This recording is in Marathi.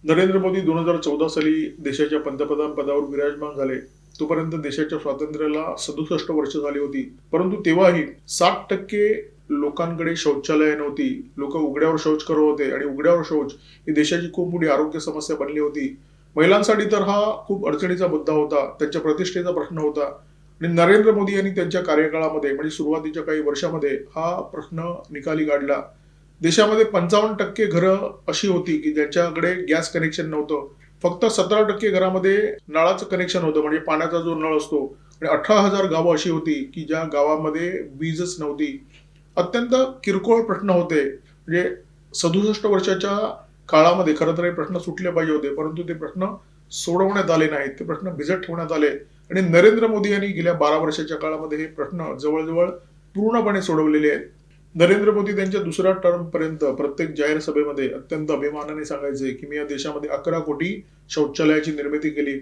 नरेंद्र मोदी 2014 साली देशाच्या पंतप्रधान पदावर विराजमान झाले. तोपर्यंत देशाच्या स्वातंत्र्याला 67 वर्ष झाली होती. परंतु तेव्हाही 60% लोकांकडे शौचालय नव्हती. लोक उघड्यावर शौच करत होते आणि उघड्यावर शौच ही देशाची खूप मोठी आरोग्य समस्या बनली होती. महिलांसाठी तर हा खूप अडचणीचा मुद्दा होता. त्यांच्या प्रतिष्ठेचा प्रश्न होता. आणि नरेंद्र मोदी यांनी त्यांच्या कार्यकाळामध्ये म्हणजे सुरुवातीच्या काही वर्षामध्ये हा प्रश्न निकाली काढला. देशामध्ये 55% घरं अशी होती की ज्यांच्याकडे गॅस कनेक्शन नव्हतं. फक्त 17% घरामध्ये नळाचं कनेक्शन होतं, म्हणजे पाण्याचा जो नळ असतो. आणि 18,000 गावं अशी होती की ज्या गावामध्ये वीजच नव्हती. अत्यंत किरकोळ प्रश्न होते. म्हणजे 67 वर्षाच्या काळामध्ये खरं तर हे प्रश्न सुटले पाहिजे होते, परंतु ते प्रश्न सोडवण्यात आले नाहीत. ते प्रश्न भिजत ठेवण्यात आले आणि नरेंद्र मोदी यांनी गेल्या 12 वर्षाच्या काळामध्ये हे प्रश्न जवळजवळ पूर्णपणे सोडवलेले आहेत. नरेंद्र मोदी त्यांच्या दुसऱ्या टर्म पर्यंत प्रत्येक जाहीर सभेमध्ये अत्यंत अभिमानाने सांगायचे की मी या देशामध्ये 11 कोटी शौचालयाची निर्मिती केली.